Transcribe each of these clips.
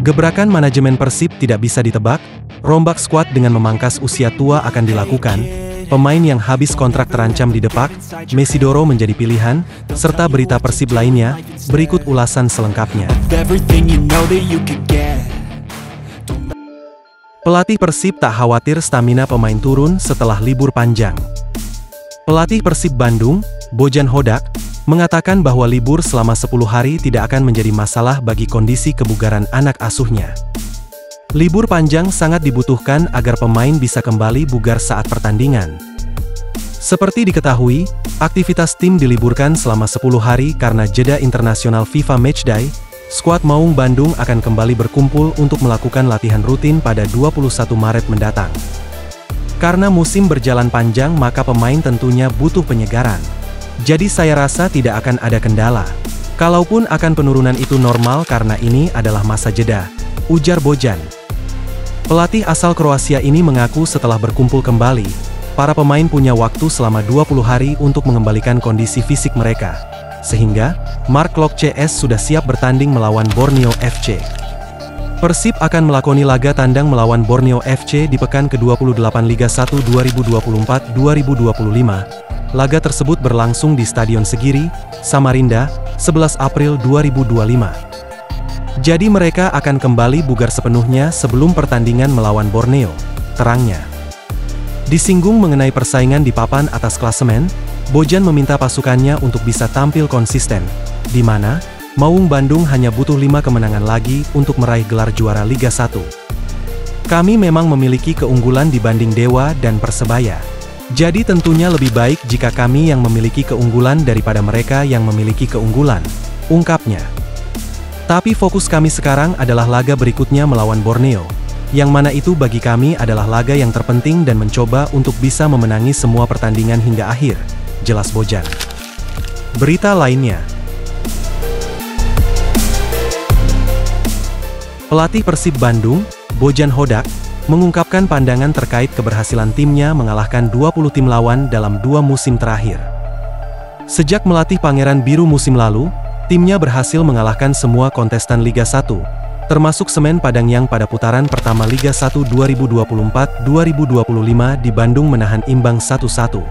Gebrakan manajemen Persib tidak bisa ditebak, rombak skuad dengan memangkas usia tua akan dilakukan, pemain yang habis kontrak terancam didepak, Mesidoro menjadi pilihan, serta berita Persib lainnya, berikut ulasan selengkapnya. Pelatih Persib tak khawatir stamina pemain turun setelah libur panjang. Pelatih Persib Bandung, Bojan Hodak, mengatakan bahwa libur selama 10 hari tidak akan menjadi masalah bagi kondisi kebugaran anak asuhnya. Libur panjang sangat dibutuhkan agar pemain bisa kembali bugar saat pertandingan. Seperti diketahui, aktivitas tim diliburkan selama 10 hari karena jeda internasional FIFA Matchday. Skuad Maung Bandung akan kembali berkumpul untuk melakukan latihan rutin pada 21 Maret mendatang. Karena musim berjalan panjang maka pemain tentunya butuh penyegaran. Jadi saya rasa tidak akan ada kendala. Kalaupun akan penurunan itu normal karena ini adalah masa jeda, ujar Bojan. Pelatih asal Kroasia ini mengaku setelah berkumpul kembali, para pemain punya waktu selama 20 hari untuk mengembalikan kondisi fisik mereka. Sehingga, Mark Locke CS sudah siap bertanding melawan Borneo FC. Persib akan melakoni laga tandang melawan Borneo FC di pekan ke-28 Liga 1 2024-2025. Laga tersebut berlangsung di Stadion Segiri, Samarinda, 11 April 2025. Jadi mereka akan kembali bugar sepenuhnya sebelum pertandingan melawan Borneo, terangnya. Disinggung mengenai persaingan di papan atas klasemen, Bojan meminta pasukannya untuk bisa tampil konsisten, di mana Maung Bandung hanya butuh 5 kemenangan lagi untuk meraih gelar juara Liga 1. Kami memang memiliki keunggulan dibanding Dewa dan Persebaya. Jadi tentunya lebih baik jika kami yang memiliki keunggulan daripada mereka yang memiliki keunggulan, ungkapnya. Tapi fokus kami sekarang adalah laga berikutnya melawan Borneo, yang mana itu bagi kami adalah laga yang terpenting dan mencoba untuk bisa memenangi semua pertandingan hingga akhir, jelas Bojan. Berita lainnya. Pelatih Persib Bandung, Bojan Hodak, mengungkapkan pandangan terkait keberhasilan timnya mengalahkan 20 tim lawan dalam 2 musim terakhir. Sejak melatih Pangeran Biru musim lalu, timnya berhasil mengalahkan semua kontestan Liga 1, termasuk Semen Padang yang pada putaran pertama Liga 1 2024-2025 di Bandung menahan imbang 1-1.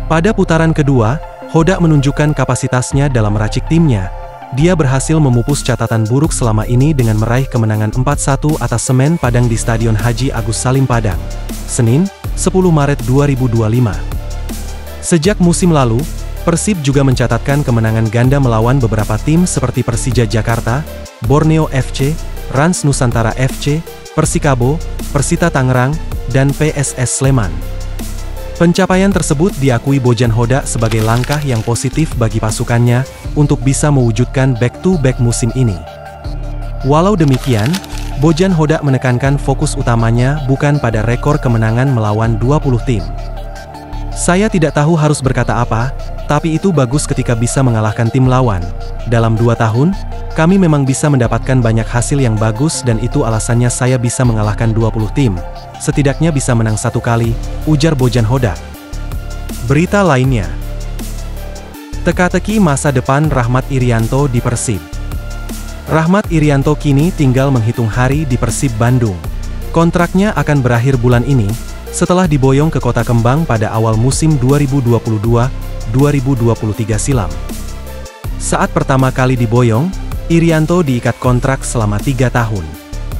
Pada putaran kedua, Hodak menunjukkan kapasitasnya dalam meracik timnya. Dia berhasil memupus catatan buruk selama ini dengan meraih kemenangan 4-1 atas Semen Padang di Stadion Haji Agus Salim Padang, Senin, 10 Maret 2025. Sejak musim lalu, Persib juga mencatatkan kemenangan ganda melawan beberapa tim seperti Persija Jakarta, Borneo FC, Rans Nusantara FC, Persikabo, Persita Tangerang, dan PSS Sleman. Pencapaian tersebut diakui Bojan Hodak sebagai langkah yang positif bagi pasukannya untuk bisa mewujudkan back-to-back musim ini. Walau demikian, Bojan Hodak menekankan fokus utamanya bukan pada rekor kemenangan melawan 20 tim. Saya tidak tahu harus berkata apa, tapi itu bagus ketika bisa mengalahkan tim lawan. Dalam 2 tahun, kami memang bisa mendapatkan banyak hasil yang bagus dan itu alasannya saya bisa mengalahkan 20 tim. Setidaknya bisa menang 1 kali, ujar Bojan Hodak. Berita lainnya. Teka-teki masa depan Rahmat Irianto di Persib. Rahmat Irianto kini tinggal menghitung hari di Persib Bandung. Kontraknya akan berakhir bulan ini, setelah diboyong ke Kota Kembang pada awal musim 2022-2023 silam. Saat pertama kali diboyong, Irianto diikat kontrak selama 3 tahun.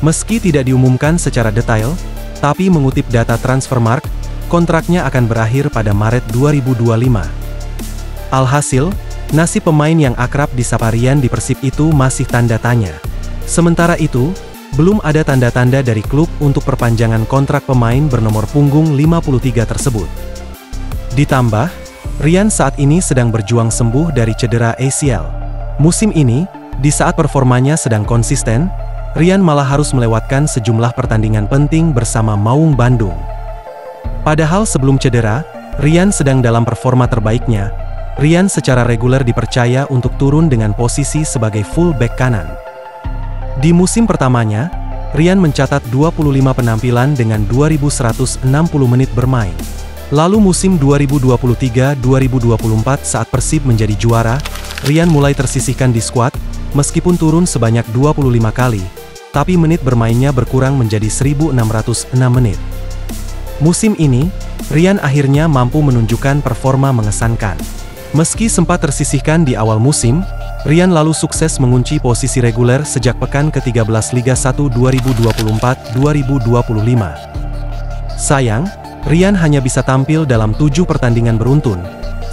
Meski tidak diumumkan secara detail, tapi mengutip data Transfermarkt, kontraknya akan berakhir pada Maret 2025. Alhasil, nasib pemain yang akrab disapa Rian di Persib itu masih tanda tanya. Sementara itu, belum ada tanda-tanda dari klub untuk perpanjangan kontrak pemain bernomor punggung 53 tersebut. Ditambah, Rian saat ini sedang berjuang sembuh dari cedera ACL. Musim ini, di saat performanya sedang konsisten, Rian malah harus melewatkan sejumlah pertandingan penting bersama Maung Bandung. Padahal sebelum cedera, Rian sedang dalam performa terbaiknya. Rian secara reguler dipercaya untuk turun dengan posisi sebagai full back kanan. Di musim pertamanya, Rian mencatat 25 penampilan dengan 2.160 menit bermain. Lalu musim 2023-2024 saat Persib menjadi juara, Rian mulai tersisihkan di skuad, meskipun turun sebanyak 25 kali. tapi menit bermainnya berkurang menjadi 1.606 menit. Musim ini, Ryan akhirnya mampu menunjukkan performa mengesankan. Meski sempat tersisihkan di awal musim, Ryan lalu sukses mengunci posisi reguler sejak pekan ke-13 Liga 1 2024-2025. Sayang, Ryan hanya bisa tampil dalam 7 pertandingan beruntun.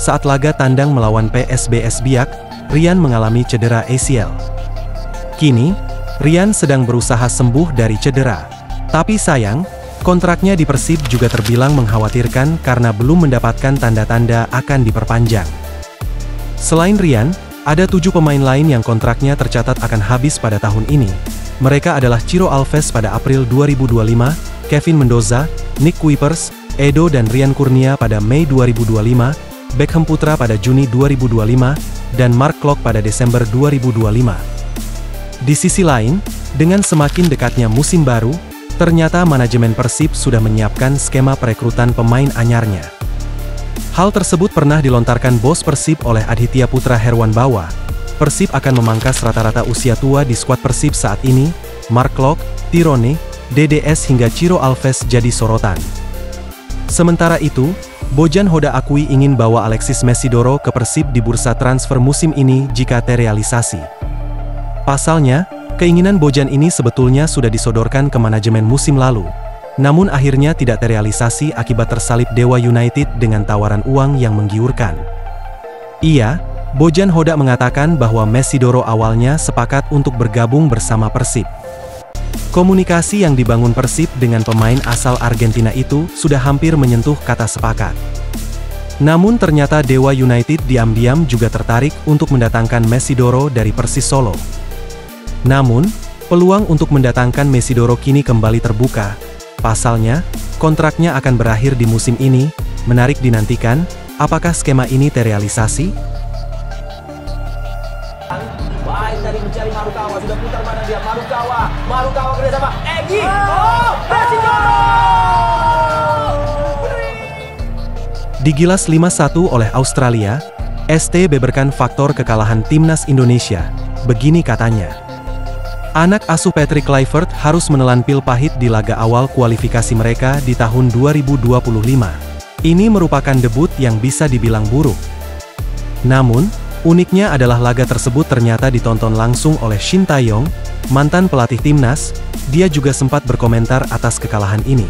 Saat laga tandang melawan PSBS Biak, Ryan mengalami cedera ACL. Kini, Ryan sedang berusaha sembuh dari cedera. Tapi sayang, kontraknya di Persib juga terbilang mengkhawatirkan karena belum mendapatkan tanda-tanda akan diperpanjang. Selain Ryan, ada 7 pemain lain yang kontraknya tercatat akan habis pada tahun ini. Mereka adalah Ciro Alves pada April 2025, Kevin Mendoza, Nick Kuipers, Edo dan Rian Kurnia pada Mei 2025, Beckham Putra pada Juni 2025, dan Mark Klok pada Desember 2025. Di sisi lain, dengan semakin dekatnya musim baru, ternyata manajemen Persib sudah menyiapkan skema perekrutan pemain anyarnya. Hal tersebut pernah dilontarkan bos Persib oleh Aditya Putra Herwanbawa. Persib akan memangkas rata-rata usia tua di skuad Persib saat ini. Mark Klok, Tirone, DDS hingga Ciro Alves jadi sorotan. Sementara itu, Bojan Hoda akui ingin bawa Alexis Mesidoro ke Persib di bursa transfer musim ini jika terrealisasi. Pasalnya, keinginan Bojan ini sebetulnya sudah disodorkan ke manajemen musim lalu. Namun akhirnya tidak terrealisasi akibat tersalip Dewa United dengan tawaran uang yang menggiurkan. Bojan Hoda mengatakan bahwa Mesidoro awalnya sepakat untuk bergabung bersama Persib. Komunikasi yang dibangun Persib dengan pemain asal Argentina itu sudah hampir menyentuh kata sepakat. Namun ternyata Dewa United diam-diam juga tertarik untuk mendatangkan Mesidoro dari Persis Solo. Namun, peluang untuk mendatangkan Mesidoro kini kembali terbuka. Pasalnya, kontraknya akan berakhir di musim ini. Menarik dinantikan, apakah skema ini terrealisasi? Baik tadi mencari Marukawa, sudah putar mana dia? Marukawa kerjasama Egy. Mesidoro! Digilas 5-1 oleh Australia, ST beberkan faktor kekalahan timnas Indonesia. Begini katanya. Anak asuh Patrick Kluivert harus menelan pil pahit di laga awal kualifikasi mereka di tahun 2025. Ini merupakan debut yang bisa dibilang buruk. Namun, uniknya adalah laga tersebut ternyata ditonton langsung oleh Shin Tae-yong, mantan pelatih timnas. Dia juga sempat berkomentar atas kekalahan ini.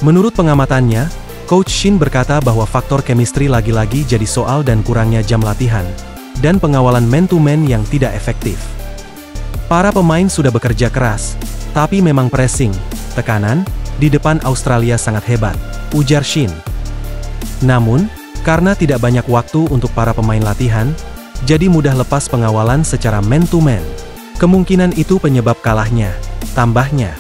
Menurut pengamatannya, Coach Shin berkata bahwa faktor chemistry lagi-lagi jadi soal dan kurangnya jam latihan, dan pengawalan man-to-man yang tidak efektif. Para pemain sudah bekerja keras, tapi memang pressing, tekanan, di depan Australia sangat hebat, ujar Shin. Namun, karena tidak banyak waktu untuk para pemain latihan, jadi mudah lepas pengawalan secara man-to-man. Kemungkinan itu penyebab kalahnya, tambahnya.